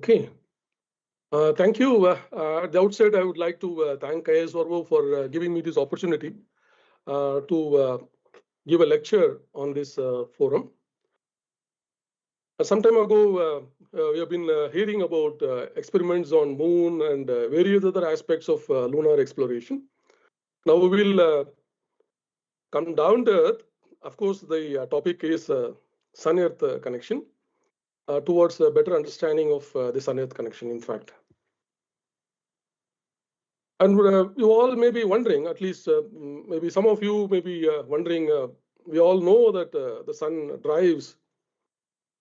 Okay. Thank you. At the outset, I would like to thank IIRS-ISRO for giving me this opportunity to give a lecture on this forum. Some time ago, we have been hearing about experiments on moon and various other aspects of lunar exploration. Now we will come down to Earth. Of course, the topic is Sun-Earth connection towards a better understanding of the Sun-Earth connection, in fact. And you all may be wondering, at least maybe some of you may be wondering, we all know that the sun drives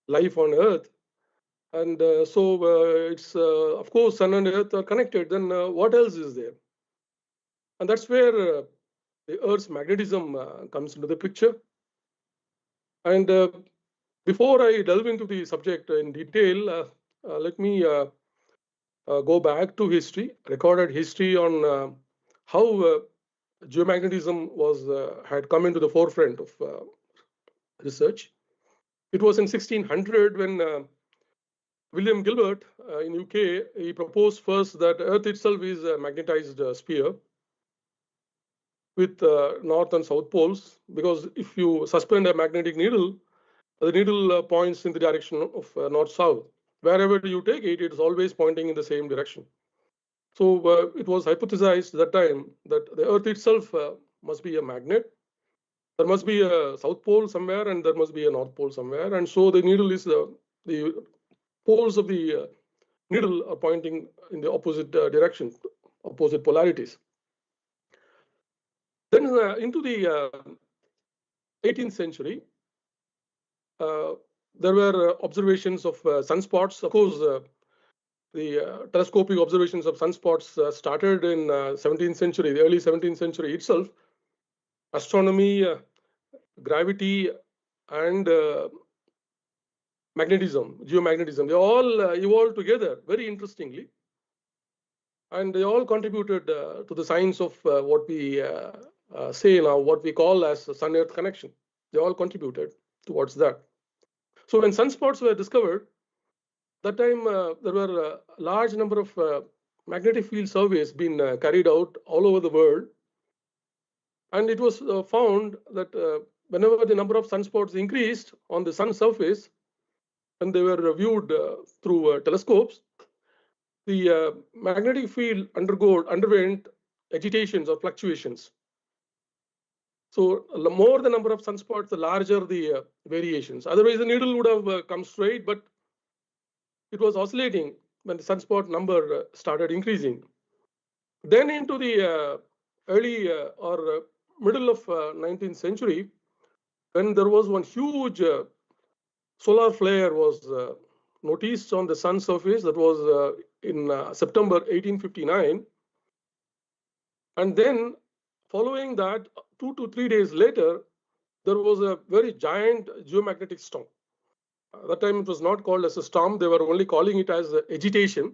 life on Earth. And so it's, of course, sun and Earth are connected. Then what else is there? And that's where the Earth's magnetism comes into the picture. And before I delve into the subject in detail, let me go back to history, recorded history on how geomagnetism had come into the forefront of research. It was in 1600 when William Gilbert in UK, he proposed first that Earth itself is a magnetized sphere with north and south poles, because if you suspend a magnetic needle, the needle points in the direction of north-south. Wherever you take it, it's always pointing in the same direction. So it was hypothesized that time that the Earth itself must be a magnet. There must be a south pole somewhere, and there must be a north pole somewhere. And so the needle is the poles of the needle are pointing in the opposite direction, opposite polarities. Then into the 18th century, there were observations of sunspots. Of course, the telescopic observations of sunspots started in 17th century, the early 17th century itself. Astronomy, gravity, and magnetism, geomagnetism, they all evolved together very interestingly. And they all contributed to the science of what we say now, what we call as Sun-Earth connection. They all contributed towards that. So when sunspots were discovered, that time there were a large number of magnetic field surveys being carried out all over the world. And it was found that whenever the number of sunspots increased on the sun surface, when they were viewed through telescopes, the magnetic field underwent agitations or fluctuations. So the more the number of sunspots, the larger the variations. Otherwise, the needle would have come straight, but it was oscillating when the sunspot number started increasing. Then into the early or middle of 19th century, when there was one huge solar flare was noticed on the sun surface, that was in September 1859. And then following that, 2 to 3 days later, there was a very giant geomagnetic storm. At that time, it was not called as a storm. They were only calling it as agitation,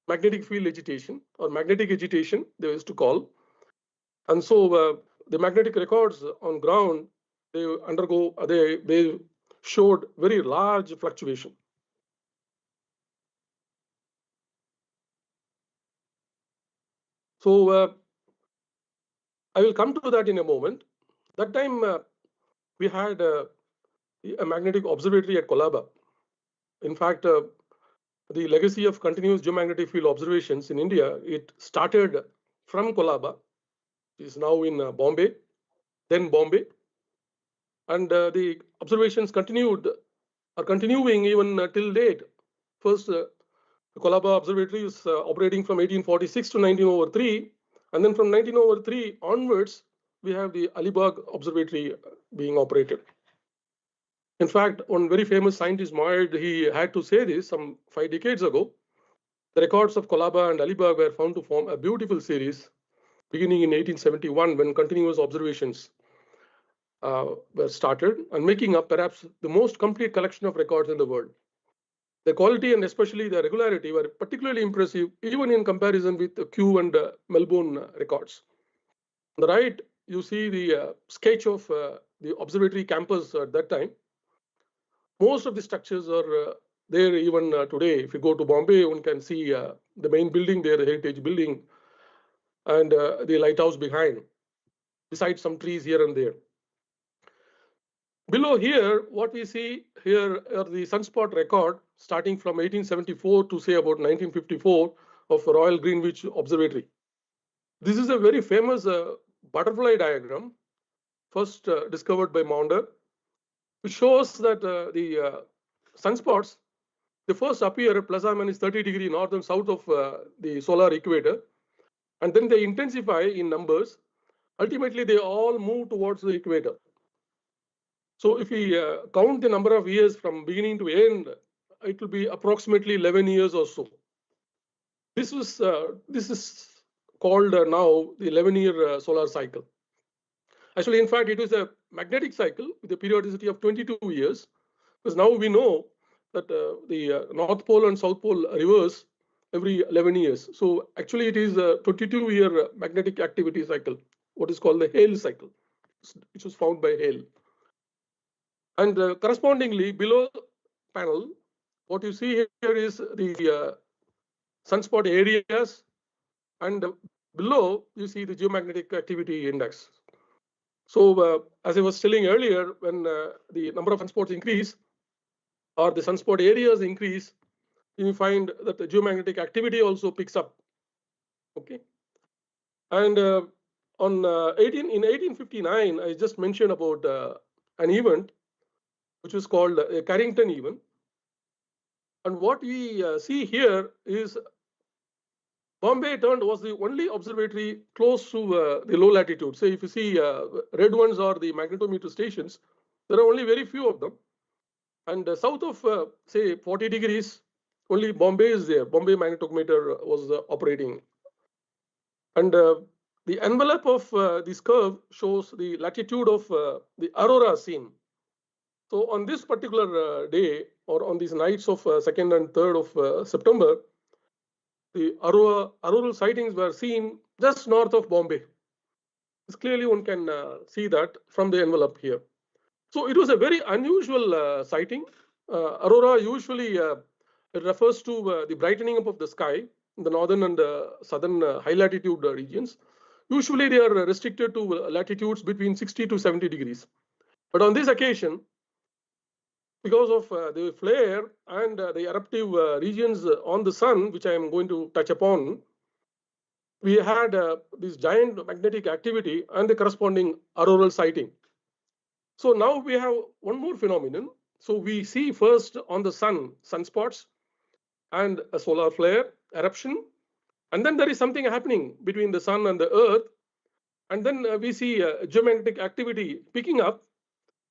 magnetic field agitation, or magnetic agitation, they used to call. And so the magnetic records on ground, they showed very large fluctuation. So I will come to that in a moment. That time we had a magnetic observatory at Colaba. In fact, the legacy of continuous geomagnetic field observations in India, it started from Colaba, is now in Bombay, then Bombay. And the observations are continuing even till date. First, the Colaba Observatory is operating from 1846 to 1903. And then from 1903 onwards, we have the Alibag Observatory being operated. In fact, one very famous scientist, Moyed, he had to say this some 5 decades ago. The records of Colaba and Alibag were found to form a beautiful series beginning in 1871 when continuous observations were started and making up perhaps the most complete collection of records in the world. The quality and especially the regularity were particularly impressive, even in comparison with the Kew and Melbourne records. On the right, you see the sketch of the observatory campus at that time. Most of the structures are there even today. If you go to Bombay, one can see the main building there, the heritage building, and the lighthouse behind, besides some trees here and there. Below here, what we see here are the sunspot record starting from 1874 to say about 1954 of Royal Greenwich Observatory. This is a very famous butterfly diagram, first discovered by Maunder, which shows that the sunspots, they first appear plus or minus 30 degrees north and south of the solar equator, and then they intensify in numbers. Ultimately, they all move towards the equator. So if we count the number of years from beginning to end, it will be approximately 11 years or so. This is called now the 11-year solar cycle. Actually, in fact, it is a magnetic cycle with a periodicity of 22 years, because now we know that the North Pole and South Pole reverse every 11 years. So actually, it is a 22-year magnetic activity cycle, what is called the Hale cycle, which was found by Hale. And correspondingly, below panel, what you see here is the sunspot areas, and below you see the geomagnetic activity index. So as I was telling earlier, when the number of sunspots increase or the sunspot areas increase, you find that the geomagnetic activity also picks up. Okay. And in 1859, I just mentioned about an event which was called a Carrington event. And what we see here is Bombay was the only observatory close to the low latitude. So if you see red ones are the magnetometer stations, there are only very few of them. And south of, say, 40 degrees, only Bombay is there. Bombay magnetometer was operating. And the envelope of this curve shows the latitude of the aurora seen. So on this particular day, or on these nights of 2nd and 3rd of September, the auroral sightings were seen just north of Bombay. This clearly one can see that from the envelope here. So it was a very unusual sighting. Aurora usually it refers to the brightening up of the sky in the northern and southern high latitude regions. Usually they are restricted to latitudes between 60 to 70 degrees. But on this occasion, because of the flare and the eruptive regions on the sun, which I am going to touch upon, we had this giant magnetic activity and the corresponding auroral sighting. So now we have one more phenomenon. So we see first on the sun, sunspots and a solar flare, eruption. And then there is something happening between the sun and the earth. And then we see geomagnetic activity picking up.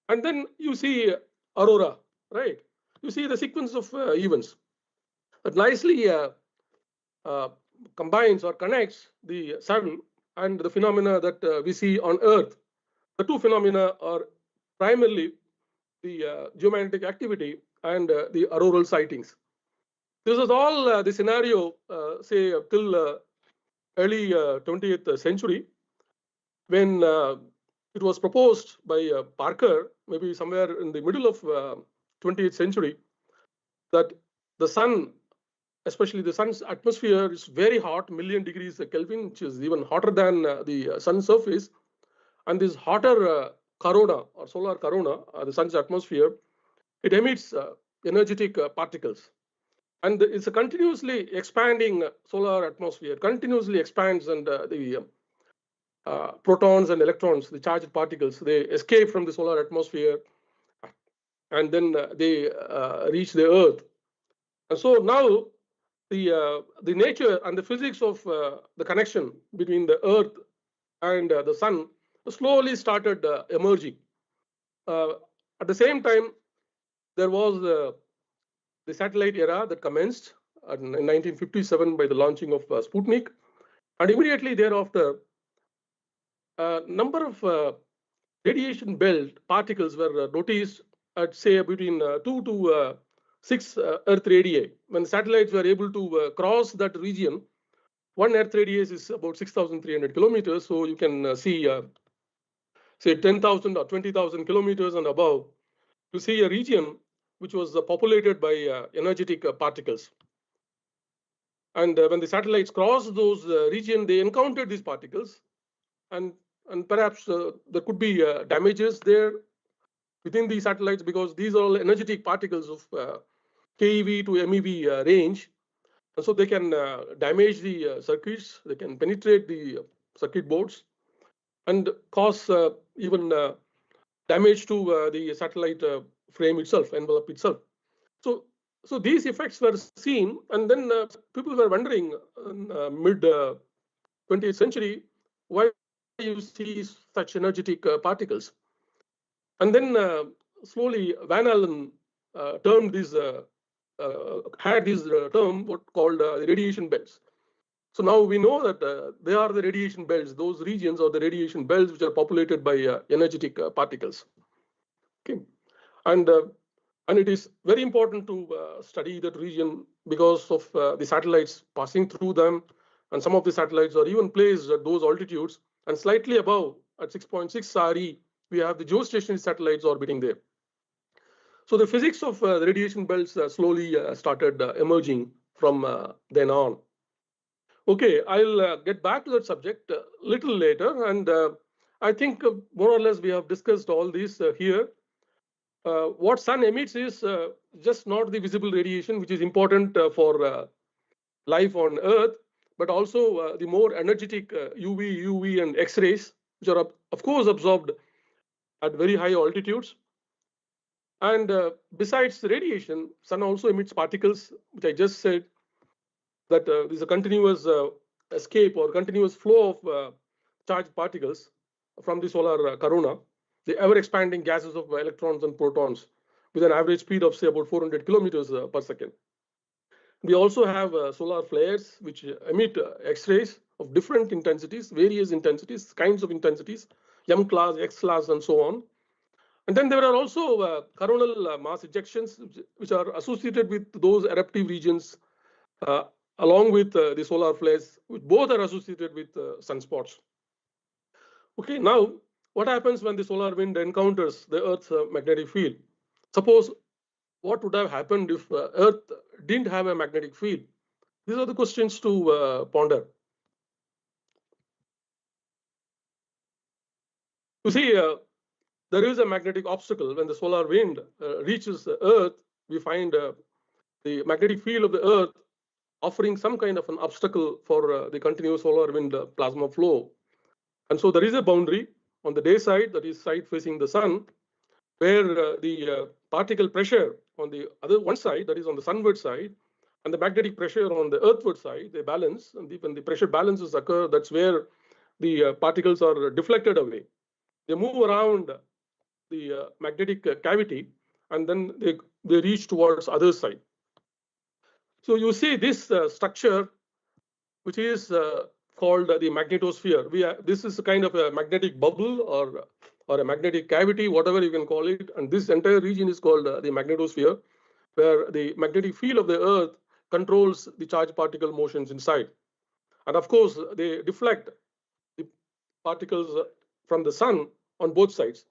And then you see aurora, right? You see the sequence of events that nicely combines or connects the sun and the phenomena that we see on earth. The two phenomena are primarily the geomagnetic activity and the auroral sightings. This is all the scenario, say, till early 20th century, when it was proposed by Parker, maybe somewhere in the middle of 20th century, that the sun, especially the sun's atmosphere, is very hot, million degrees Kelvin, which is even hotter than the sun's surface. And this hotter corona or solar corona, the sun's atmosphere, it emits energetic particles. And it's a continuously expanding solar atmosphere, continuously expands, and the protons and electrons, the charged particles, they escape from the solar atmosphere, and then they reach the Earth. And so now the nature and the physics of the connection between the Earth and the sun slowly started emerging. At the same time, there was the satellite era that commenced in 1957 by the launching of Sputnik. And immediately thereafter, a number of radiation belt particles were noticed at, say, between 2 to 6 Earth radii. When satellites were able to cross that region, one Earth radius is about 6,300 kilometers. So you can see, say, 10,000 or 20,000 kilometers and above. You see a region which was populated by energetic particles. And when the satellites crossed those regions, they encountered these particles, and perhaps there could be damages there within the satellites, because these are all energetic particles of keV to MeV range. And so they can damage the circuits, they can penetrate the circuit boards and cause even damage to the satellite frame itself, envelope itself. So these effects were seen, and then people were wondering in mid 20th century why you see such energetic particles. And then slowly Van Allen termed this had this term what called the radiation belts. So now we know that they are the radiation belts. Those regions are the radiation belts which are populated by energetic particles. Okay, and it is very important to study that region because of the satellites passing through them, and some of the satellites are even placed at those altitudes, and slightly above at 6.6 RE, we have the geostationary satellites orbiting there. So the physics of the radiation belts slowly started emerging from then on. Okay, I'll get back to that subject a little later, and I think more or less we have discussed all this here. What sun emits is just not the visible radiation, which is important for life on Earth, but also the more energetic UV, and X-rays, which are of course absorbed at very high altitudes. And besides radiation, sun also emits particles, which I just said that there's a continuous escape or continuous flow of charged particles from the solar corona, the ever-expanding gases of electrons and protons with an average speed of, say, about 400 kilometers per second. We also have solar flares, which emit X-rays of different intensities, various intensities, kinds of intensities, M class, X class, and so on. And then there are also coronal mass ejections, which are associated with those eruptive regions, along with the solar flares, which both are associated with sunspots. Okay, now what happens when the solar wind encounters the Earth's magnetic field? Suppose what would have happened if Earth didn't have a magnetic field? These are the questions to ponder. You see, there is a magnetic obstacle. When the solar wind reaches the Earth, we find the magnetic field of the Earth offering some kind of an obstacle for the continuous solar wind plasma flow. And so there is a boundary on the day side, that is side facing the sun, where the particle pressure on the other one side, that is on the sunward side, and the magnetic pressure on the earthward side, they balance. And when the pressure balances occur, that's where the particles are deflected away. They move around the magnetic cavity, and then they reach towards other side. So you see this structure, which is called the magnetosphere. This is a kind of a magnetic bubble or a magnetic cavity, whatever you can call it. And this entire region is called the magnetosphere, where the magnetic field of the Earth controls the charged particle motions inside. And of course, they deflect the particles from the sun on both sides.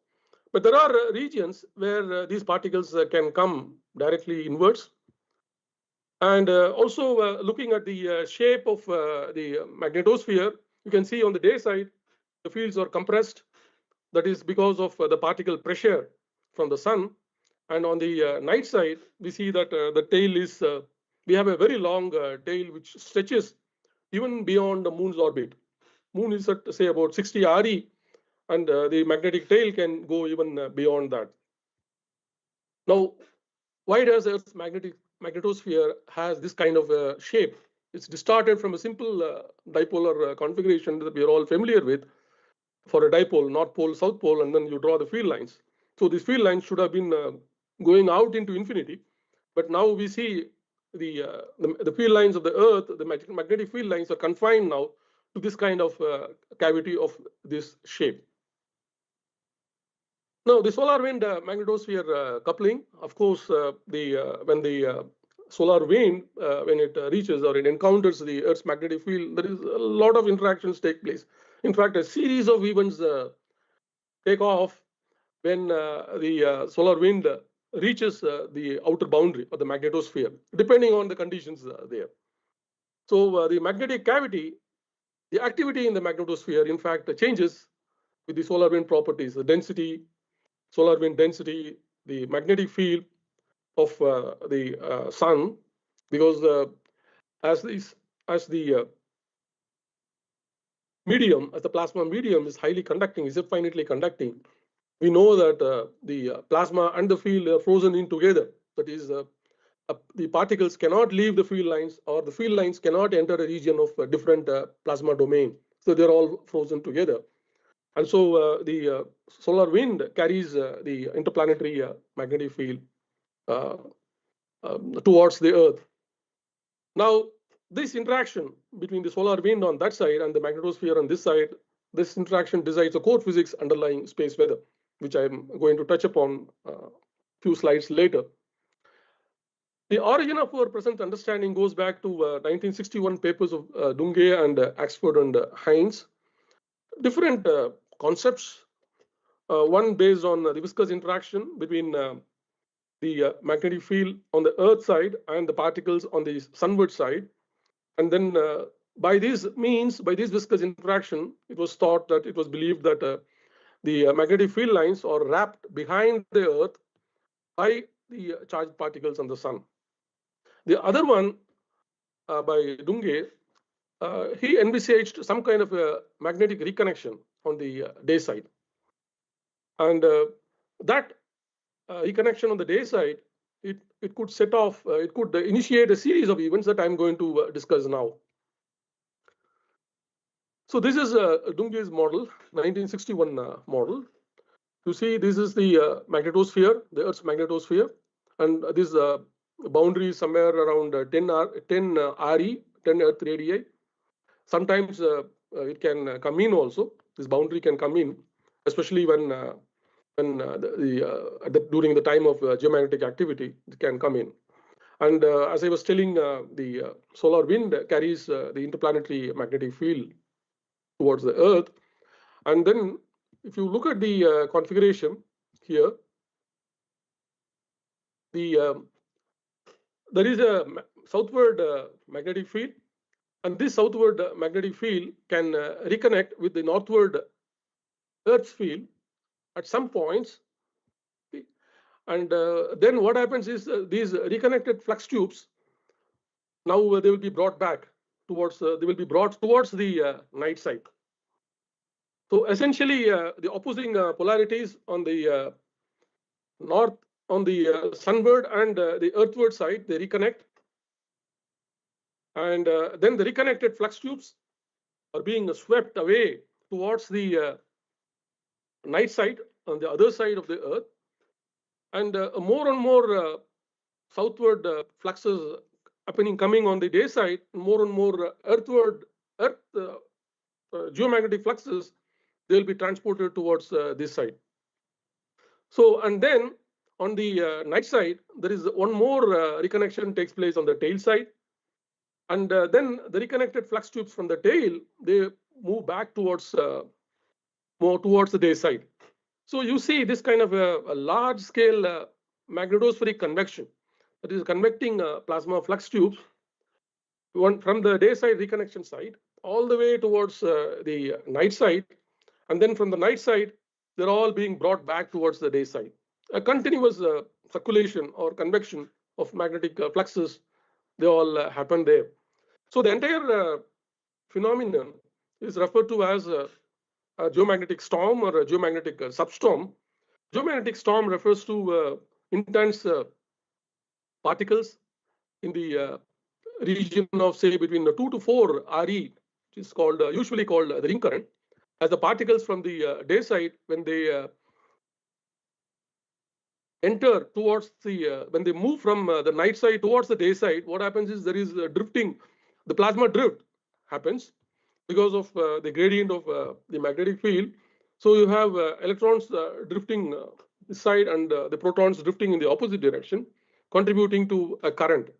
But there are regions where these particles can come directly inwards. And also looking at the shape of the magnetosphere, you can see on the day side, the fields are compressed. That is because of the particle pressure from the sun. And on the night side, we see that the tail is, we have a very long tail which stretches even beyond the moon's orbit. Moon is at, say, about 60 RE, and the magnetic tail can go even beyond that. Now, why does Earth's magnetosphere has this kind of shape? It's distorted from a simple dipolar configuration that we are all familiar with for a dipole, North Pole, South Pole, and then you draw the field lines. So these field lines should have been going out into infinity, but now we see the field lines of the Earth, the magnetic field lines are confined now to this kind of cavity of this shape. Now, the solar wind magnetosphere coupling, of course, when the solar wind, when it reaches or it encounters the Earth's magnetic field, there is a lot of interactions take place. In fact, a series of events take off when the solar wind reaches the outer boundary of the magnetosphere, depending on the conditions there. So the magnetic cavity, the activity in the magnetosphere, in fact, changes with the solar wind properties, the density, solar wind density, the magnetic field of the sun, because as the medium, as the plasma medium is highly conducting, is infinitely conducting, we know that the plasma and the field are frozen in together. That is, the particles cannot leave the field lines, or the field lines cannot enter a region of a different plasma domain. So they're all frozen together. And so the solar wind carries the interplanetary magnetic field towards the Earth. Now, this interaction between the solar wind on that side and the magnetosphere on this side, this interaction decides the core physics underlying space weather, which I'm going to touch upon a few slides later. The origin of our present understanding goes back to 1961 papers of Dungay and Axford and Hines. Different concepts, one based on the viscous interaction between the magnetic field on the Earth side and the particles on the sunward side. And then by this means, by this viscous interaction, it was thought that it was believed that the magnetic field lines are wrapped behind the Earth by the charged particles on the sun. The other one by Dungay, he envisaged some kind of a magnetic reconnection on the day side. And that reconnection on the day side, it could set off, it could initiate a series of events that I'm going to discuss now. So this is Dungay's model, 1961 model. You see, this is the magnetosphere, the Earth's magnetosphere, and this boundary is somewhere around 10 RE, 10 Earth radii. Sometimes it can come in also. This boundary can come in, especially when during the time of geomagnetic activity, it can come in. And as I was telling, the solar wind carries the interplanetary magnetic field towards the Earth. And then if you look at the configuration here, there is a southward magnetic field, and this southward magnetic field can reconnect with the northward Earth's field at some points. And then what happens is these reconnected flux tubes, now they will be brought back towards, they will be brought towards the night side. So essentially, the opposing polarities on the north, on the sunward and the earthward side, they reconnect. And then the reconnected flux tubes are being swept away towards the night side on the other side of the Earth. And more and more southward fluxes coming on the day side, more and more earthward geomagnetic fluxes, they will be transported towards this side. So, and then on the night side, there is one more reconnection takes place on the tail side. And then the reconnected flux tubes from the tail, they move back towards more towards the day side. So you see this kind of a large scale magnetospheric convection, that is convecting plasma flux tubes from the day side reconnection side all the way towards the night side. And then from the night side, they're all being brought back towards the day side. A continuous circulation or convection of magnetic fluxes, they all happen there. So the entire phenomenon is referred to as a geomagnetic storm or a geomagnetic substorm. Geomagnetic storm refers to intense particles in the region of, say, between 2 to 4 RE, which is called usually called the ring current. As the particles from the day side, when they enter towards the, when they move from the night side towards the day side, what happens is there is drifting, the plasma drift happens because of the gradient of the magnetic field. So you have electrons drifting this side and the protons drifting in the opposite direction, contributing to a current.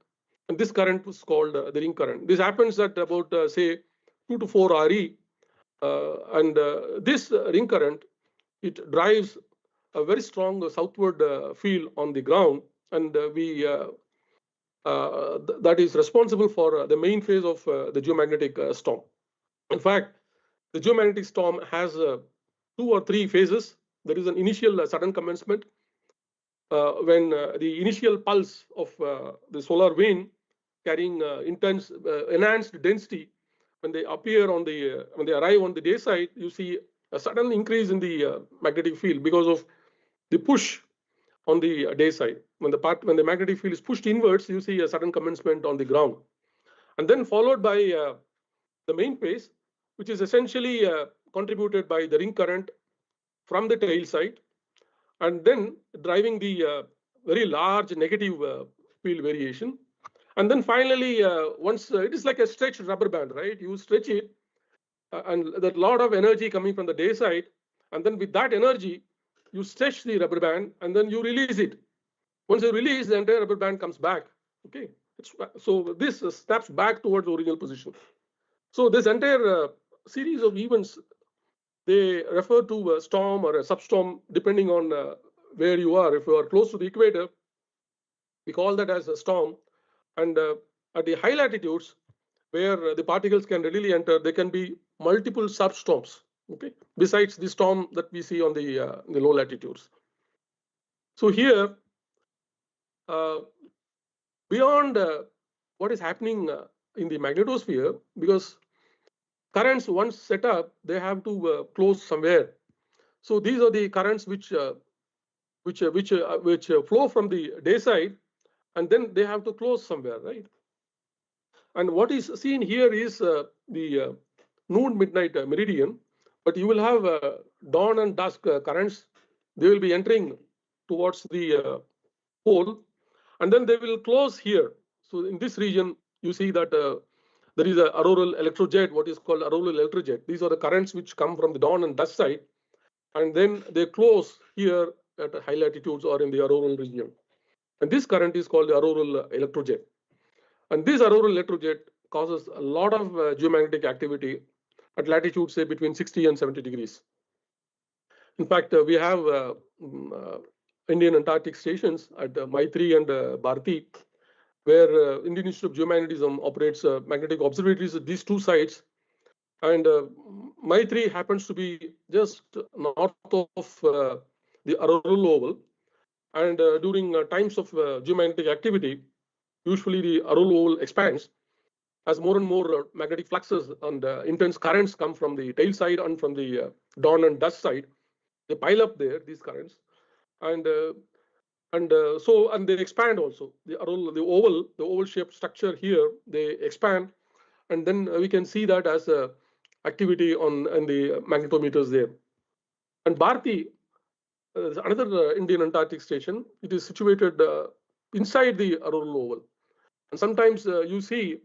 And this current was called the ring current. This happens at about, say, 2 to 4 RE. And this ring current, it drives a very strong southward field on the ground, and that is responsible for the main phase of the geomagnetic storm. In fact, the geomagnetic storm has 2 or 3 phases. There is an initial sudden commencement when the initial pulse of the solar wind carrying intense enhanced density, when they appear on the when they arrive on the day side, you see a sudden increase in the magnetic field because of the push on the day side. When the magnetic field is pushed inwards, you see a sudden commencement on the ground, and then followed by the main phase, which is essentially contributed by the ring current from the tail side, and then driving the very large negative field variation. And then finally, once it is like a stretched rubber band, right? You stretch it, and there's a lot of energy coming from the day side, and then with that energy, you stretch the rubber band, and then you release it. Once you release, the entire rubber band comes back. Okay, so this snaps back towards the original position. So this entire series of events, they refer to a storm or a substorm depending on where you are. If you are close to the equator, we call that as a storm. And at the high latitudes, where the particles can readily enter, there can be multiple substorms, okay, besides the storm that we see on the low latitudes. So here, beyond what is happening in the magnetosphere, because currents once set up, they have to close somewhere. So these are the currents which flow from the day side, and then they have to close somewhere, right? And what is seen here is the noon midnight meridian, but you will have dawn and dusk currents. They will be entering towards the pole, and then they will close here. So in this region, you see that there is a auroral electrojet, what is called auroral electrojet. These are the currents which come from the dawn and dusk side, and then they close here at high latitudes or in the auroral region. And this current is called the auroral electrojet. And this auroral electrojet causes a lot of geomagnetic activity at latitude, say, between 60 and 70 degrees. In fact, we have Indian Antarctic stations at Maitri and Bharti, where Indian Institute of Geomagnetism operates magnetic observatories at these 2 sites. And Maitri happens to be just north of the auroral oval. And during times of geomagnetic activity, usually the auroral oval expands as more and more magnetic fluxes and intense currents come from the tail side and from the dawn and dusk side. They pile up there, these currents, and they expand also. The oval shaped structure here, they expand, and then we can see that as activity in the magnetometers there. And Bharti, another Indian Antarctic station, it is situated inside the auroral oval. And sometimes you see,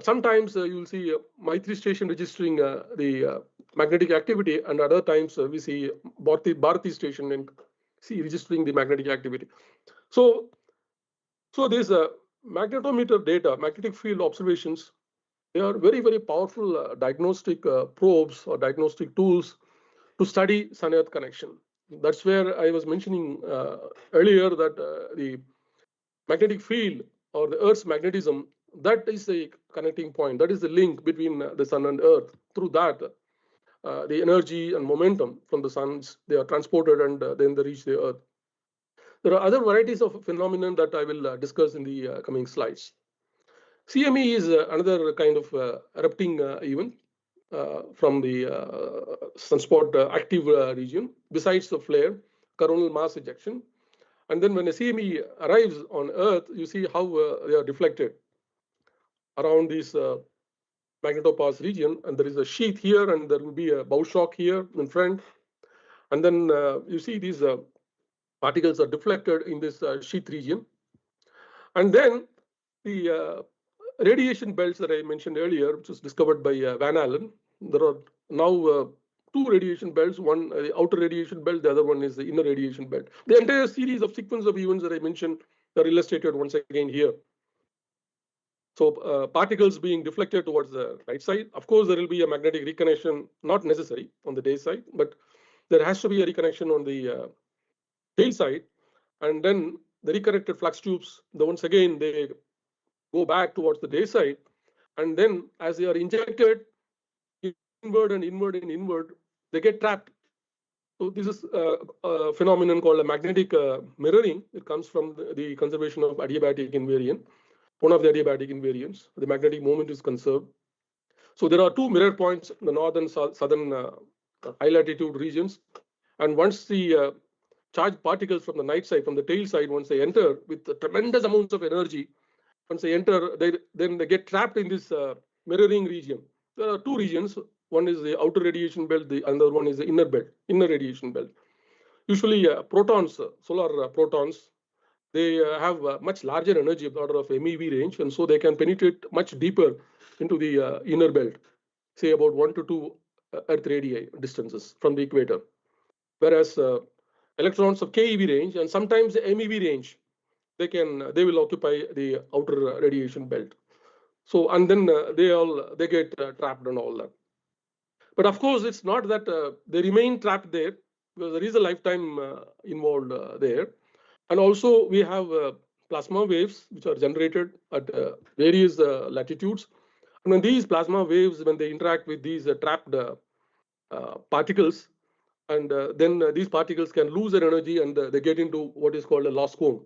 sometimes you'll see Maitri station registering the magnetic activity, and other times we see Bharti station and see registering the magnetic activity. So these magnetometer data, magnetic field observations, they are very, very powerful diagnostic probes or diagnostic tools to study Sun-Earth connection. That's where I was mentioning earlier that the magnetic field or the Earth's magnetism, that is the connecting point. That is the link between the Sun and Earth. Through that, the energy and momentum from the suns, they are transported and then they reach the Earth. There are other varieties of phenomenon that I will discuss in the coming slides. CME is another kind of erupting event from the sunspot active region, besides the flare, coronal mass ejection. And then when a CME arrives on Earth, you see how they are deflected around this magnetopause region. And there is a sheath here, and there will be a bow shock here in front. And then you see these particles are deflected in this sheath region. And then the radiation belts that I mentioned earlier, which was discovered by Van Allen, there are now 2 radiation belts, one the outer radiation belt, the other one is the inner radiation belt. The entire series of sequence of events that I mentioned are illustrated once again here. So particles being deflected towards the right side. Of course, there will be a magnetic reconnection, not necessary on the day side, but there has to be a reconnection on the tail side, and then the recorrected flux tubes, once again they go back towards the day side, and then as they are injected inward and inward and inward, they get trapped. So this is a phenomenon called a magnetic mirroring. It comes from the conservation of adiabatic invariant, one of the adiabatic invariants. The magnetic moment is conserved. So there are two mirror points in the northern southern high latitude regions, and once the charged particles from the night side, from the tail side, once they enter with tremendous amounts of energy, once they enter, then they get trapped in this mirroring region. There are two regions. One is the outer radiation belt, the other one is the inner belt, inner radiation belt. Usually protons, solar protons, they have much larger energy of the order of MeV range, and so they can penetrate much deeper into the inner belt, say about 1 to 2 Earth radii distances from the equator. Whereas electrons of KeV range and sometimes the MeV range, they will occupy the outer radiation belt. So, and then they get trapped and all that. But of course, it's not that they remain trapped there, because there is a lifetime involved there. And also we have plasma waves which are generated at various latitudes. And when these plasma waves, when they interact with these trapped particles, and then these particles can lose their energy, and they get into what is called a loss cone.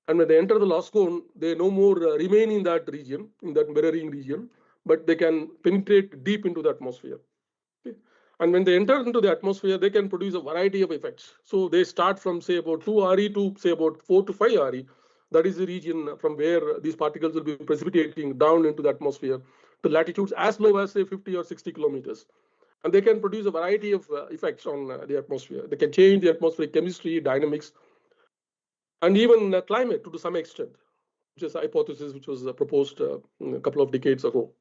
And when they enter the loss cone, they no more remain in that region, in that mirroring region, but they can penetrate deep into the atmosphere. Okay. And when they enter into the atmosphere, they can produce a variety of effects. So they start from say about 2 RE to say about 4 to 5 RE. That is the region from where these particles will be precipitating down into the atmosphere to latitudes as low as say 50 or 60 kilometers. And they can produce a variety of effects on the atmosphere. They can change the atmospheric chemistry, dynamics, and even climate to some extent, which is a hypothesis which was proposed a couple of decades ago.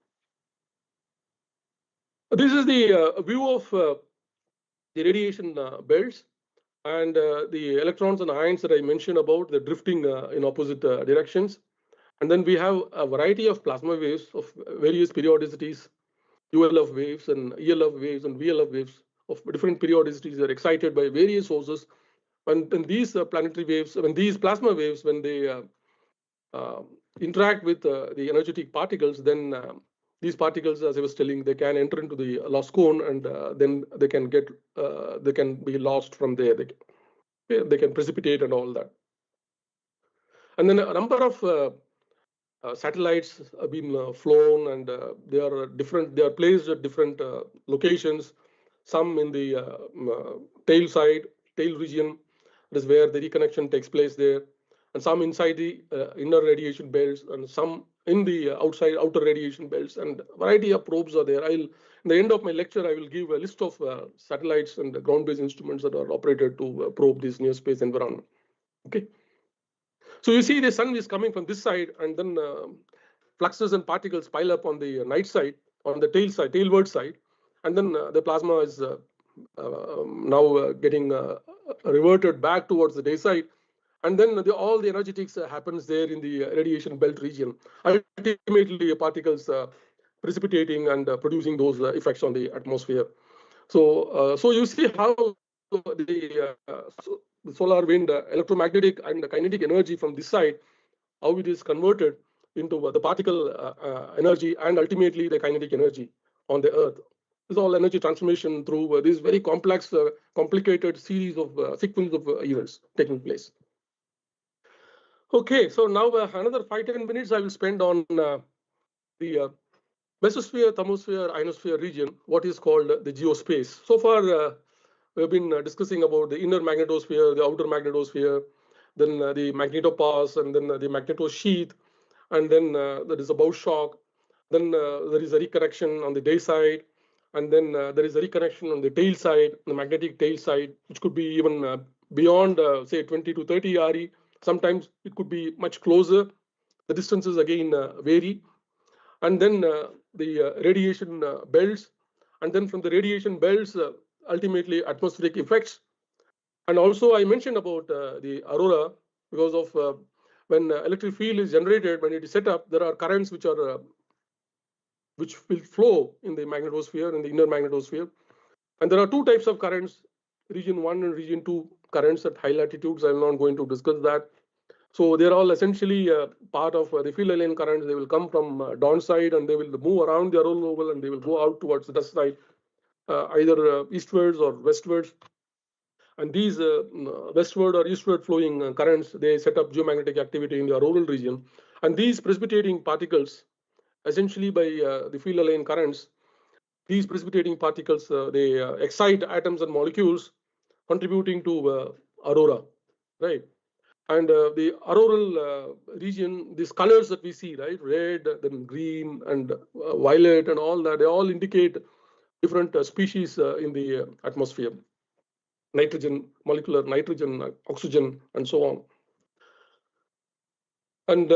This is the view of the radiation belts, and the electrons and ions that I mentioned about, the drifting in opposite directions. And then we have a variety of plasma waves of various periodicities, ULF waves and ELF waves and VLF waves of different periodicities are excited by various sources. When these planetary waves, when these plasma waves, when they interact with the energetic particles, then these particles, as I was telling, they can enter into the loss cone, and then they can be lost from there. They can precipitate and all that. And then a number of satellites have been flown, and they are different. They are placed at different locations. Some in the tail region, that is where the reconnection takes place there, and some inside the inner radiation belts, and some in the outer radiation belts, and a variety of probes are there. In the end of my lecture, I will give a list of satellites and ground-based instruments that are operated to probe this near space environment. Okay. So you see the sun is coming from this side, and then fluxes and particles pile up on the night side, on the tailward side, and then the plasma is now getting reverted back towards the day side, and then all the energetics happens there in the radiation belt region. Ultimately, particles precipitating and producing those effects on the atmosphere. So, so you see how the solar wind electromagnetic and kinetic energy from this side, how it is converted into the particle energy and ultimately the kinetic energy on the Earth. This is all energy transformation through this very complex, complicated series of sequence of events taking place. Okay, so now another 5-10 minutes I will spend on the mesosphere, thermosphere, ionosphere region, what is called the geospace. So far, we have been discussing about the inner magnetosphere, the outer magnetosphere, then the magnetopause, and then the magnetosheath, and then there is a bow shock. Then there is a reconnection on the day side, and then there is a reconnection on the tail side, the magnetic tail side, which could be even beyond, say, 20 to 30 RE. Sometimes it could be much closer. The distances again vary. And then the radiation belts, and then from the radiation belts, ultimately atmospheric effects. And also I mentioned about the aurora, because of when electric field is generated, when it is set up, there are currents which will flow in the magnetosphere, in the inner magnetosphere. And there are two types of currents, region 1 and region 2. currents at high latitudes. I'm not going to discuss that. So they're all essentially part of the field line currents. They will come from dawn side and they will move around the auroral oval and they will go out towards the dust side, either eastwards or westwards. And these westward or eastward flowing currents, they set up geomagnetic activity in the auroral region. And these precipitating particles, essentially by the field line currents, these precipitating particles, they excite atoms and molecules, contributing to aurora, right? And the auroral region, these colors that we see, right, red, then green, and violet, and all that, they all indicate different species in the atmosphere. Nitrogen, molecular nitrogen, oxygen, and so on. And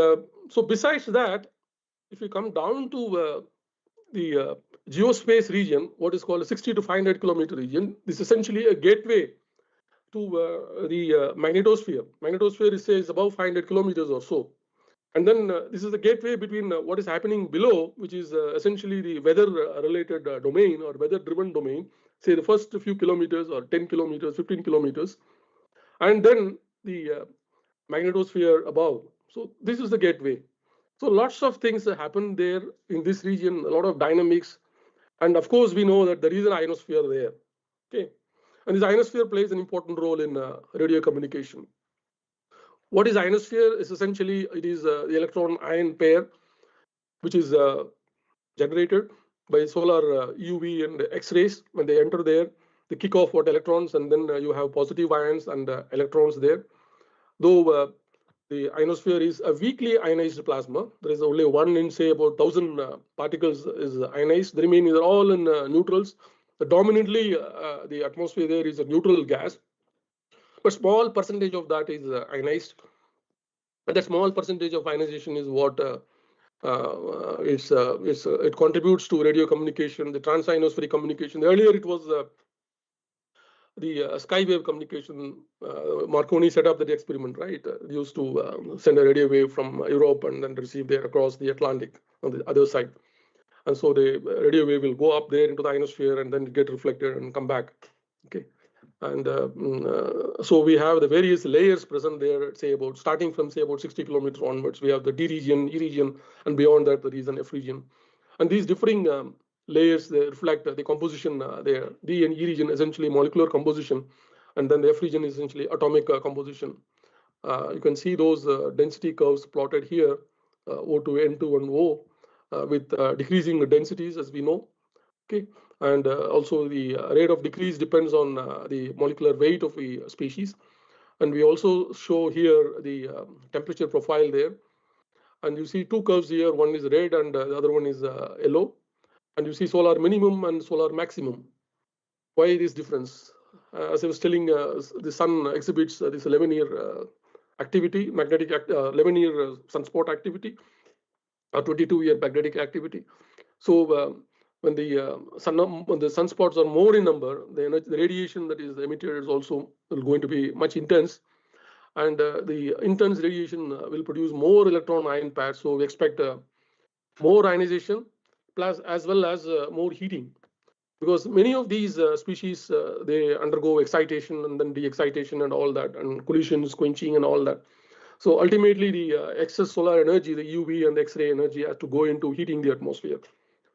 so besides that, if you come down to the geospace region, what is called a 60 to 500 kilometer region, this is essentially a gateway to the magnetosphere. Magnetosphere is above 500 kilometers or so. And then this is the gateway between what is happening below, which is essentially the weather-related domain or weather-driven domain, say the first few kilometers or 10 kilometers, 15 kilometers, and then the magnetosphere above. So this is the gateway. So lots of things happen there in this region, a lot of dynamics. And of course, we know that there is an ionosphere there. Okay. And this ionosphere plays an important role in radio communication. What is ionosphere? Is essentially, it is the electron-ion pair, which is generated by solar UV and X-rays. When they enter there, they kick off what electrons, and then you have positive ions and electrons there. Though the ionosphere is a weakly ionized plasma, there is only one in, say, about 1,000 particles is ionized. The remaining are all in neutrals. Dominantly, the atmosphere there is a neutral gas, but small percentage of that is ionized. And that small percentage of ionization is what it contributes to radio communication, the trans-ionospheric communication. Earlier, it was the skywave communication. Marconi set up that experiment, right? Used to send a radio wave from Europe and then receive there across the Atlantic on the other side. And so the radio wave will go up there into the ionosphere and then get reflected and come back. Okay. And so we have the various layers present there, say about starting from say about 60 kilometers onwards. We have the D region, E region, and beyond that, there is an F region. And these differing layers, they reflect the composition there. D and E region essentially molecular composition, and then the F region is essentially atomic composition. You can see those density curves plotted here, O2, N2, and O, with decreasing densities, as we know. Okay, and also the rate of decrease depends on the molecular weight of the species. And we also show here the temperature profile there. And you see two curves here. One is red and the other one is yellow. And you see solar minimum and solar maximum. Why this difference? As I was telling, the sun exhibits this 11-year activity, magnetic 11-year sunspot activity, or 22-year magnetic activity. So when the sunspots are more in number, the radiation that is emitted is also going to be much intense. And the intense radiation will produce more electron-ion pairs. So we expect more ionization, plus as well as more heating. Because many of these species, they undergo excitation and then de-excitation and all that, and collisions, quenching and all that. So ultimately, the excess solar energy, the UV and the X-ray energy, has to go into heating the atmosphere.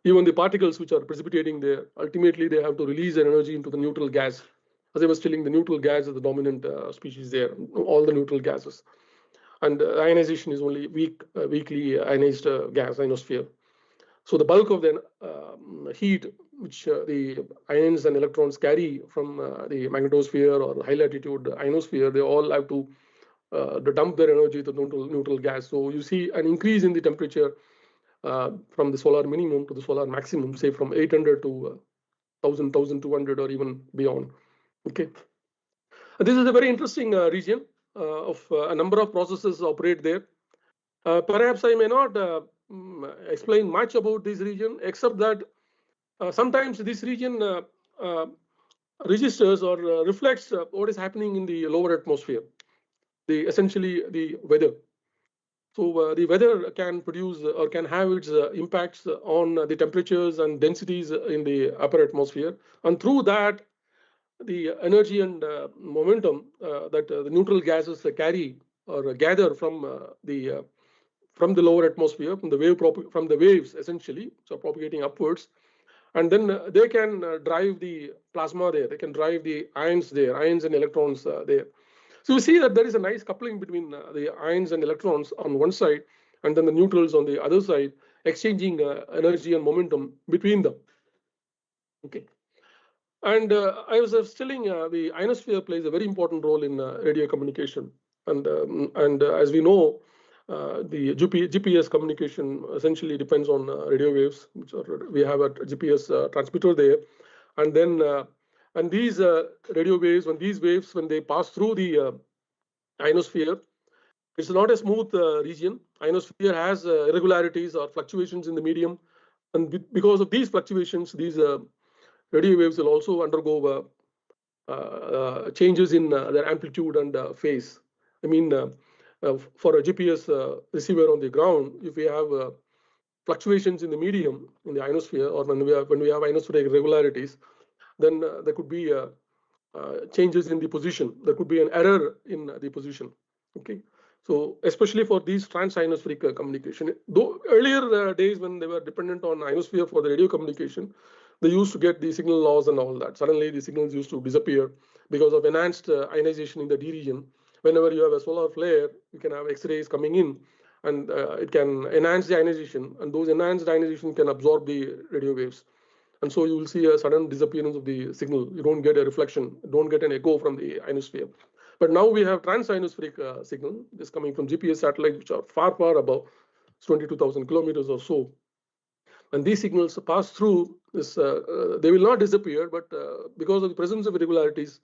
Even the particles which are precipitating there, ultimately they have to release their energy into the neutral gas. As I was telling, the neutral gas is the dominant species there, all the neutral gases. And ionization is only weakly ionized gas, ionosphere. So the bulk of the heat which the ions and electrons carry from the magnetosphere or high latitude ionosphere, they all have to dump their energy to neutral gas. So you see an increase in the temperature from the solar minimum to the solar maximum, say from 800 to 1,000, 1,200 or even beyond. Okay. This is a very interesting region of a number of processes operate there. Perhaps I may not explain much about this region, except that sometimes this region registers or reflects what is happening in the lower atmosphere, essentially the weather. So the weather can produce or can have its impacts on the temperatures and densities in the upper atmosphere. And through that, the energy and momentum that the neutral gases carry or gather from the lower atmosphere, from the waves essentially, which are propagating upwards, and then they can drive the plasma there. They can drive the ions there, ions and electrons there. So we see that there is a nice coupling between the ions and electrons on one side, and then the neutrals on the other side, exchanging energy and momentum between them. Okay. And I was telling the ionosphere plays a very important role in radio communication. And as we know, the GPS communication essentially depends on radio waves, which are, we have a GPS transmitter there. And then and these radio waves, when they pass through the ionosphere, it's not a smooth region. Ionosphere has irregularities or fluctuations in the medium. And because of these fluctuations, these radio waves will also undergo changes in their amplitude and phase. I mean, for a GPS receiver on the ground, if we have fluctuations in the medium in the ionosphere, or when we have ionospheric irregularities, then there could be changes in the position. There could be an error in the position. Okay. So especially for these trans-ionospheric communication, though earlier days when they were dependent on ionosphere for the radio communication, they used to get the signal loss and all that. Suddenly the signals used to disappear because of enhanced ionization in the D region. Whenever you have a solar flare, you can have X-rays coming in, and it can enhance the ionization, and those enhanced ionization can absorb the radio waves. And so you will see a sudden disappearance of the signal. You don't get a reflection, don't get an echo from the ionosphere. But now we have trans-ionospheric signal, this coming from GPS satellites, which are far, far above 22,000 kilometers or so. And these signals pass through this, they will not disappear, but because of the presence of irregularities,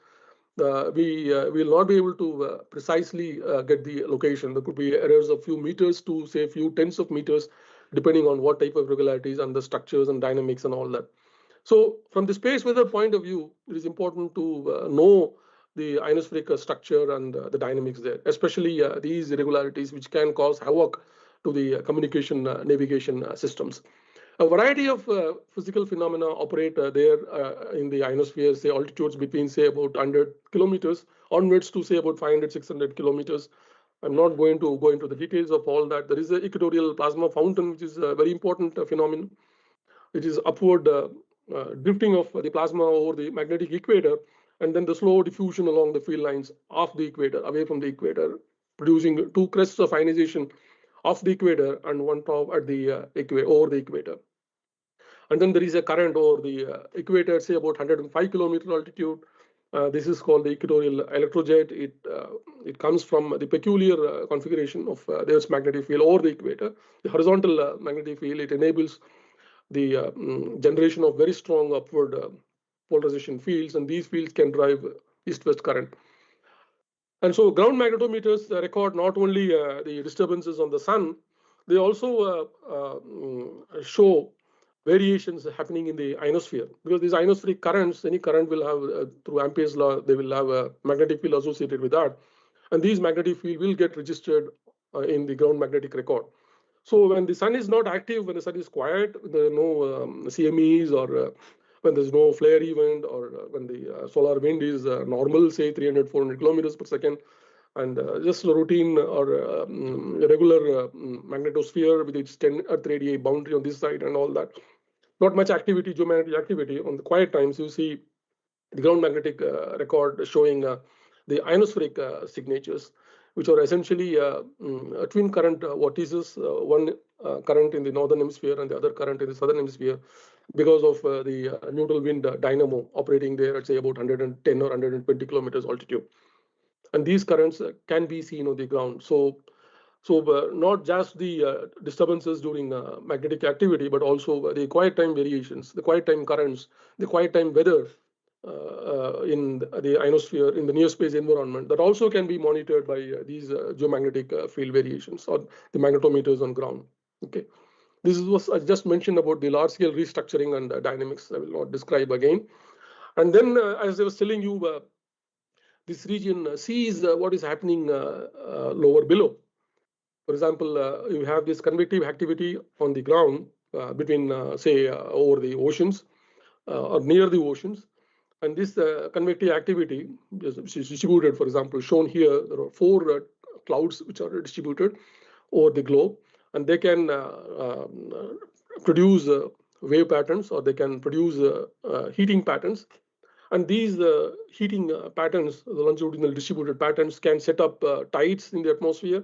we will not be able to precisely get the location. There could be errors of few meters to say few tens of meters, depending on what type of irregularities and the structures and dynamics and all that. So from the space weather point of view, it is important to know the ionospheric structure and the dynamics there, especially these irregularities which can cause havoc to the communication navigation systems. A variety of physical phenomena operate there in the ionosphere, say altitudes between say about 100 kilometers onwards to say about 500, 600 kilometers. I'm not going to go into the details of all that. There is an equatorial plasma fountain, which is a very important phenomenon. It is upward drifting of the plasma over the magnetic equator, and then the slow diffusion along the field lines of the equator, away from the equator, producing two crests of ionization off the equator and one top at the over the equator. And then there is a current over the equator, say about 105 kilometer altitude. This is called the equatorial electrojet. It comes from the peculiar configuration of the Earth's magnetic field over the equator. The horizontal magnetic field, it enables the generation of very strong upward polarization fields, and these fields can drive east-west current. And so ground magnetometers record not only the disturbances on the sun, they also show variations happening in the ionosphere, because these ionospheric currents, any current will have through Ampere's law, they will have a magnetic field associated with that, and these magnetic field will get registered in the ground magnetic record. So when the sun is not active, when the sun is quiet, there are no CMEs, or when there's no flare event, or when the solar wind is normal, say 300, 400 kilometers per second, and just a routine or regular magnetosphere with its 10 Earth radii boundary on this side and all that. Not much activity, geomagnetic activity. On the quiet times, you see the ground magnetic record showing the ionospheric signatures, which are essentially twin current vortices, one current in the northern hemisphere and the other current in the southern hemisphere, because of the neutral wind dynamo operating there at say about 110 or 120 kilometers altitude. And these currents can be seen on the ground. So not just the disturbances during magnetic activity, but also the quiet time variations, the quiet time currents, the quiet time weather in the ionosphere, in the near space environment, that also can be monitored by these geomagnetic field variations or the magnetometers on ground. Okay, this is what I just mentioned about the large scale restructuring and dynamics. I will not describe again. And then, as I was telling you, this region sees what is happening lower below. For example, you have this convective activity on the ground between, say, over the oceans or near the oceans. And this convective activity is distributed, for example, shown here. There are 4 clouds which are distributed over the globe, and they can produce wave patterns, or they can produce heating patterns. And these heating patterns, the longitudinal distributed patterns, can set up tides in the atmosphere.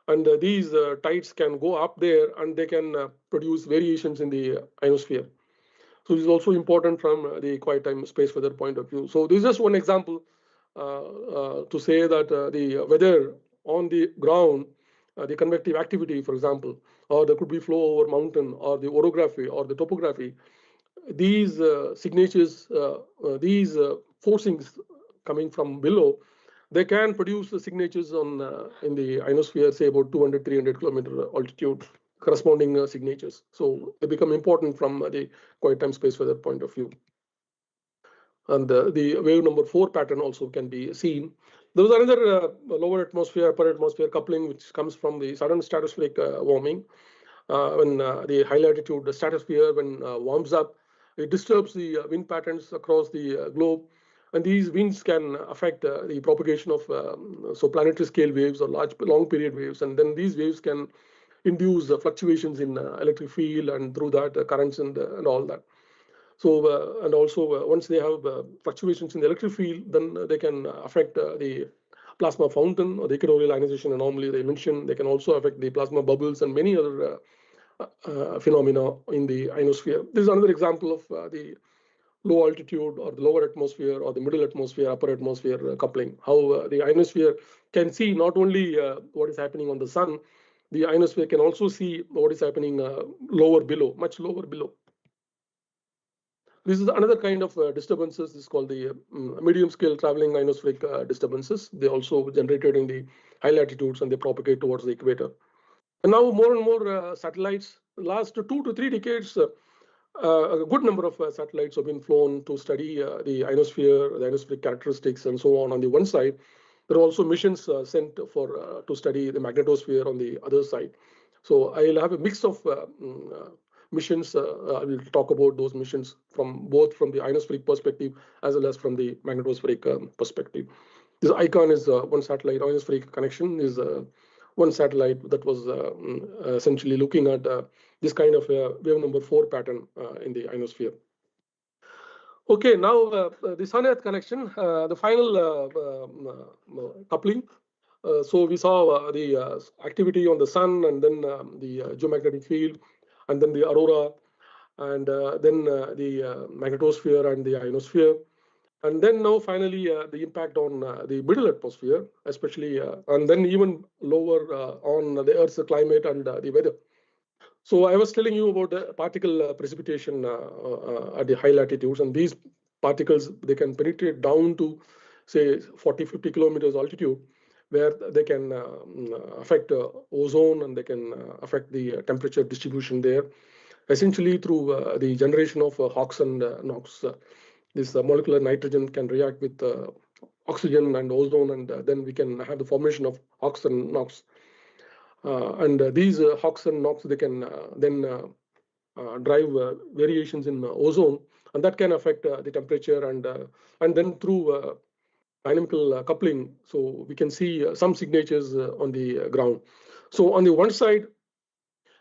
And these tides can go up there, and they can produce variations in the ionosphere. So this is also important from the quiet time space weather point of view. So this is just one example to say that the weather on the ground, the convective activity, for example, or there could be flow over mountain, or the orography, or the topography. These signatures, these forcings coming from below, they can produce the signatures on in the ionosphere, say about 200, 300 kilometer altitude, corresponding signatures. So they become important from the quiet time space weather point of view. And the wave number 4 pattern also can be seen. There was another lower atmosphere, upper atmosphere coupling, which comes from the sudden stratospheric warming. When the high latitude stratosphere, when warms up, it disturbs the wind patterns across the globe. And these winds can affect the propagation of so planetary scale waves or long period waves. And then these waves can induce fluctuations in electric field, and through that currents and all that. So and also once they have fluctuations in the electric field, then they can affect the plasma fountain or the equatorial ionization anomaly they mentioned. They can also affect the plasma bubbles and many other phenomena in the ionosphere. This is another example of the low altitude or the lower atmosphere or the middle atmosphere, upper atmosphere coupling. How the ionosphere can see not only what is happening on the sun, the ionosphere can also see what is happening lower below, much lower below. This is another kind of disturbances. This is called the medium scale traveling ionospheric disturbances. They also generated in the high latitudes, and they propagate towards the equator. And now more and more satellites. Last 2 to 3 decades, a good number of satellites have been flown to study the ionosphere, the ionospheric characteristics, and so on the one side. There are also missions sent for to study the magnetosphere on the other side. So I'll have a mix of missions. I will talk about those missions from both from the ionospheric perspective as well as from the magnetospheric perspective. This icon is one satellite. Ionospheric connection is one satellite that was essentially looking at this kind of wave number 4 pattern in the ionosphere. Okay, now the Sun-Earth connection, the final coupling. So we saw the activity on the sun, and then the geomagnetic field, and then the aurora, and then the magnetosphere and the ionosphere. And then now finally the impact on the middle atmosphere, especially, and then even lower on the Earth's climate and the weather. So I was telling you about the particle precipitation at the high latitudes, and these particles, they can penetrate down to say 40, 50 kilometers altitude, where they can affect ozone, and they can affect the temperature distribution there, essentially through the generation of HOX and NOx. This molecular nitrogen can react with oxygen and ozone, and then we can have the formation of HOX and NOx. And these HOX and NOx, they can then drive variations in ozone, and that can affect the temperature, and then through dynamical coupling, so we can see some signatures on the ground. So on the one side,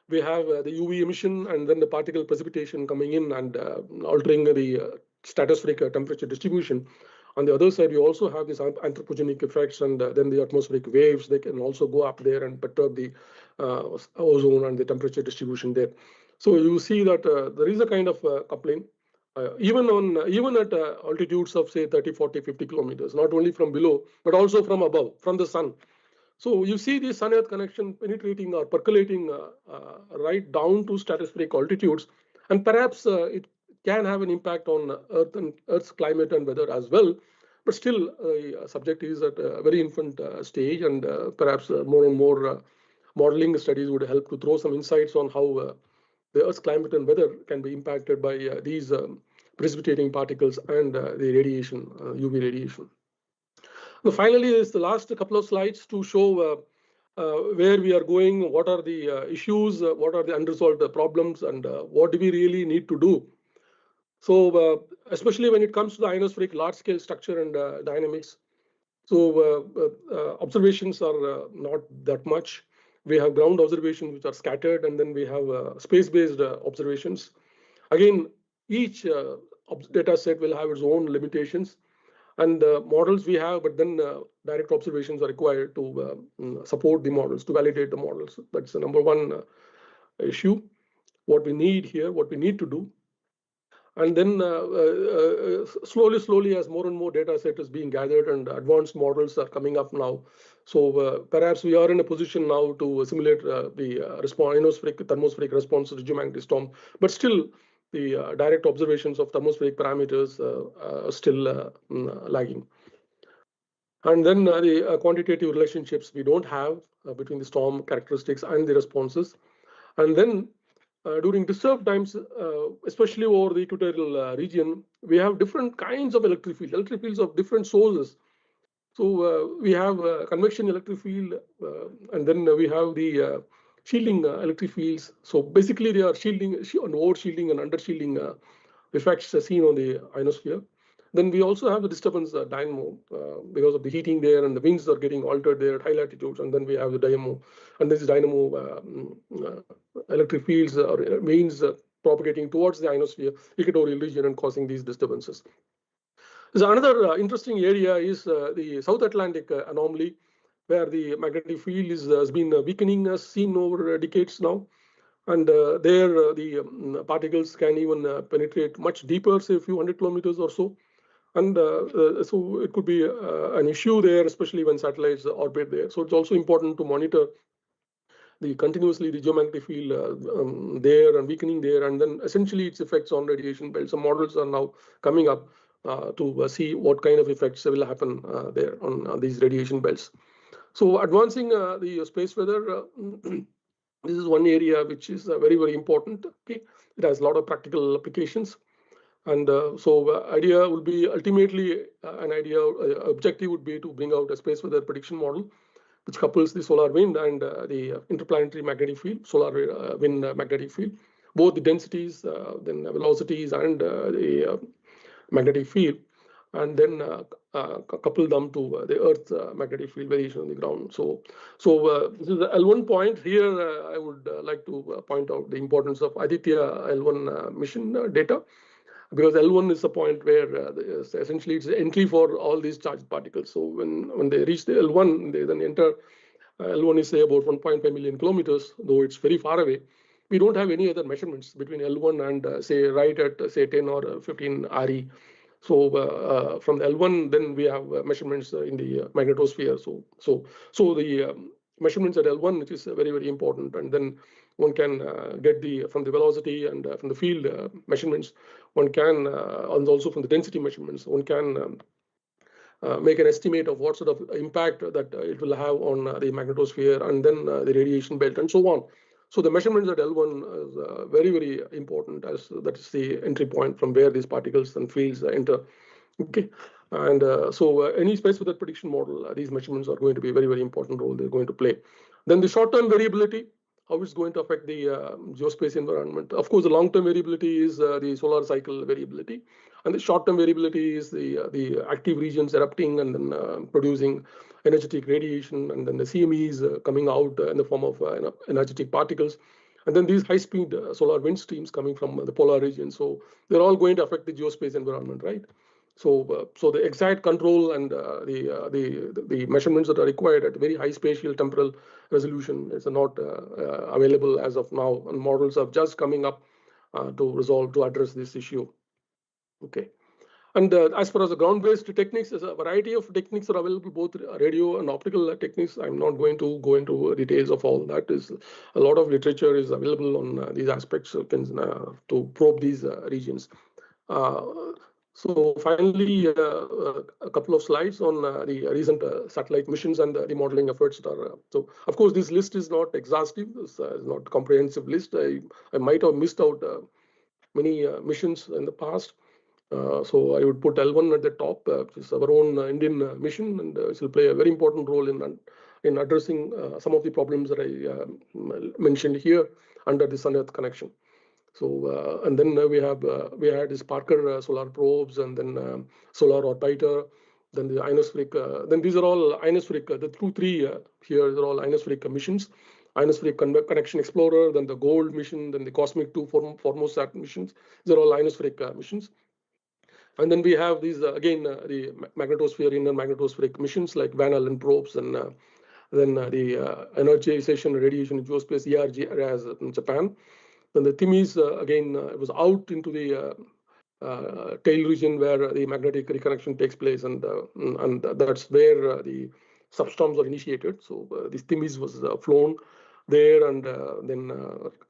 we have the UV emission, and then the particle precipitation coming in and altering the stratospheric temperature distribution. On the other side, you also have these anthropogenic effects, and then the atmospheric waves, they can also go up there and perturb the ozone and the temperature distribution there. So you see that there is a kind of coupling, even at altitudes of say 30, 40, 50 kilometers, not only from below, but also from above, from the sun. So you see the Sun-Earth connection penetrating or percolating right down to stratospheric altitudes, and perhaps it can have an impact on Earth's climate and weather as well. But still, subject is at a very infant stage, and perhaps more and more modeling studies would help to throw some insights on how the Earth's climate and weather can be impacted by these precipitating particles and the radiation, UV radiation. Now, finally, is the last couple of slides to show where we are going, what are the issues, what are the unresolved problems, and what do we really need to do. So especially when it comes to the ionospheric large-scale structure and dynamics. So observations are not that much. We have ground observations which are scattered, and then we have space-based observations. Again, each data set will have its own limitations and models we have, but then direct observations are required to support the models, to validate the models. That's the number one issue. What we need here, what we need to do. And then slowly, as more and more data set is being gathered and advanced models are coming up now. So perhaps we are in a position now to simulate the ionospheric, thermospheric response to the geomagnetic storm. But still, the direct observations of thermospheric parameters are still lagging. And then the quantitative relationships we don't have between the storm characteristics and the responses. And then during disturbed times, especially over the equatorial region, we have different kinds of electric fields of different sources. So we have convection electric field, and then we have the shielding electric fields. So basically, they are shielding, over shielding and under shielding effects seen on the ionosphere. Then we also have the disturbance dynamo because of the heating there, and the winds are getting altered there at high latitudes. And then we have the dynamo, and this dynamo electric fields or winds propagating towards the ionosphere, equatorial region, and causing these disturbances. So another interesting area is the South Atlantic anomaly, where the magnetic field has been weakening, as seen over decades now. And there, the particles can even penetrate much deeper, say a few hundred kilometers or so. And so it could be an issue there, especially when satellites orbit there. So it's also important to monitor the geomagnetic field there and weakening there, and then essentially its effects on radiation belts. Some models are now coming up to see what kind of effects will happen there on these radiation belts. So advancing the space weather, this is one area which is very, very important. Okay, it has a lot of practical applications. And so idea would be ultimately objective would be to bring out a space weather prediction model which couples the solar wind and the interplanetary magnetic field, solar wind magnetic field, both the densities, then velocities, and the magnetic field, and then couple them to the Earth magnetic field variation on the ground. So this is the L1 point. Here, I would like to point out the importance of Aditya L1 mission data, because L1 is the point where essentially it's the entry for all these charged particles. So when they reach the L1, they then enter. L1 is say about 1.5 million kilometers, though it's very far away. We don't have any other measurements between L1 and say right at say 10 or 15 RE. So from the L1, then we have measurements in the magnetosphere. So the measurements at L1, which is very, very important, and then one can get from the velocity and from the field measurements, one can, and also from the density measurements, one can make an estimate of what sort of impact that it will have on the magnetosphere and then the radiation belt and so on. So the measurements at L1 is very, very important, as that is the entry point from where these particles and fields enter. Okay, and so any space weather prediction model, these measurements are going to be a very, very important role they're going to play. Then the short-term variability, how it's going to affect the geospace environment. Of course, the long-term variability is the solar cycle variability, and the short-term variability is the active regions erupting and then producing energetic radiation, and then the CMEs coming out in the form of energetic particles, and then these high-speed solar wind streams coming from the polar region. So they're all going to affect the geospace environment, right? So the exact control and the measurements that are required at very high spatial temporal resolution is not available as of now, and models are just coming up to address this issue. Okay. And as far as the ground-based techniques, there's a variety of techniques are available, both radio and optical techniques. I'm not going to go into details of all that. Is a lot of literature is available on these aspects to probe these regions. So finally, a couple of slides on the recent satellite missions and the modeling efforts that are. So of course, this list is not exhaustive. This is not a comprehensive list. I might have missed out many missions in the past. So I would put L1 at the top, which is our own Indian mission, and it will play a very important role in addressing some of the problems that I mentioned here under the Sun-Earth connection. So and then we had this Parker solar probes, and then solar orbiter, then the ionospheric. Then these are all ionospheric. The three here are all ionospheric missions. Ionospheric Connection Explorer, then the Gold mission, then the Cosmic 2 Formosat missions. These are all ionospheric missions. And then we have these again the magnetosphere, inner magnetospheric missions like Van Allen probes, and then the energization radiation in geospace IIRS in Japan. Then the Themis again it was out into the tail region where the magnetic reconnection takes place, and that's where the substorms are initiated. So this Themis was flown there, and then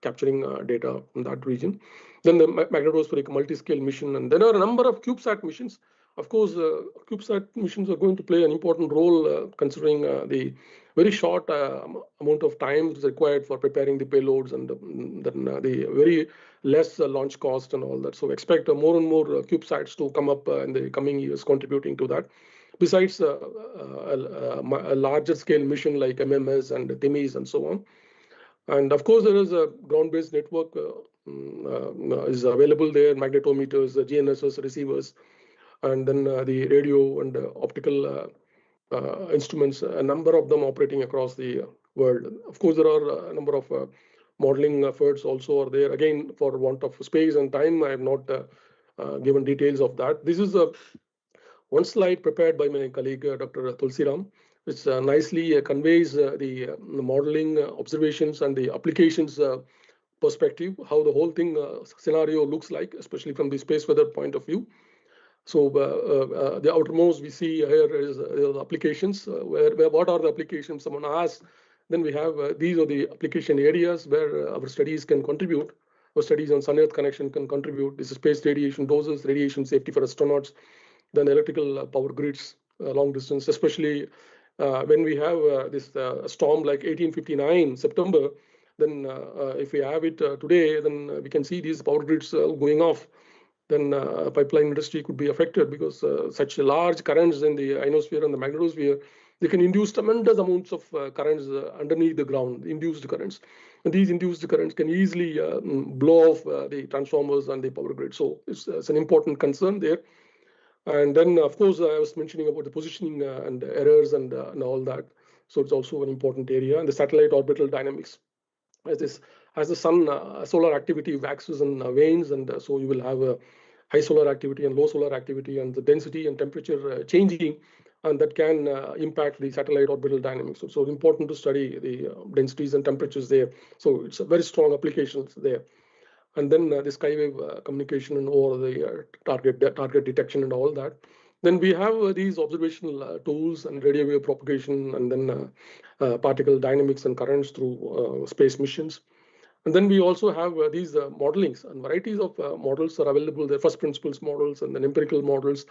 capturing data in that region. Then the magnetospheric multi-scale mission, and there are a number of CubeSat missions. Of course, CubeSat missions are going to play an important role considering the very short amount of time required for preparing the payloads, and then the very less launch cost and all that. So expect more and more CubeSats to come up in the coming years, contributing to that. Besides a larger scale mission like MMS and Themis and so on. And of course, there is a ground-based network is available there, magnetometers, GNSS receivers, and then the radio and optical instruments, a number of them operating across the world. Of course, there are a number of modeling efforts also are there. Again, for want of space and time, I have not given details of that. This is one slide prepared by my colleague, Dr. Tulsiram, which nicely conveys the modeling observations and the applications perspective, how the whole thing scenario looks like, especially from the space weather point of view. So the outermost we see here is the applications. Where what are the applications? Someone asks. Then we have these are the application areas where our studies can contribute. Our studies on Sun-Earth connection can contribute. This is space radiation doses, radiation safety for astronauts, then electrical power grids, long distance, especially when we have this storm like 1859 September. Then if we have it today, then we can see these power grids going off. Then pipeline industry could be affected because such large currents in the ionosphere and the magnetosphere, they can induce tremendous amounts of currents underneath the ground, induced currents. And these induced currents can easily blow off the transformers and the power grid. So it's an important concern there. And then, of course, I was mentioning about the positioning and errors and all that. So it's also an important area. And the satellite orbital dynamics. As the sun, solar activity waxes and wanes, and so you will have a high solar activity and low solar activity, and the density and temperature changing, and that can impact the satellite orbital dynamics. So it's important to study the densities and temperatures there. So it's a very strong applications there. And then the skywave communication and over the target detection and all that. Then we have these observational tools and radio wave propagation, and then particle dynamics and currents through space missions. And then we also have these modelings, and varieties of models are available. The first principles models and then empirical models.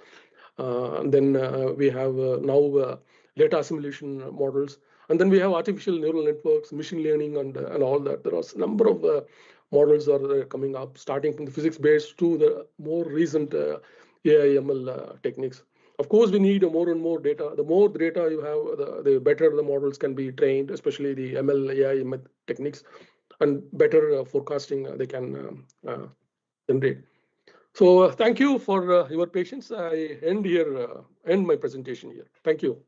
And then we have now data assimilation models. And then we have artificial neural networks, machine learning, and all that. There are a number of models are coming up, starting from the physics-based to the more recent AI/ML techniques. Of course, we need more and more data. The more data you have, the better the models can be trained, especially the ML AI techniques, and better forecasting they can generate. So thank you for your patience. I end my presentation here. Thank you.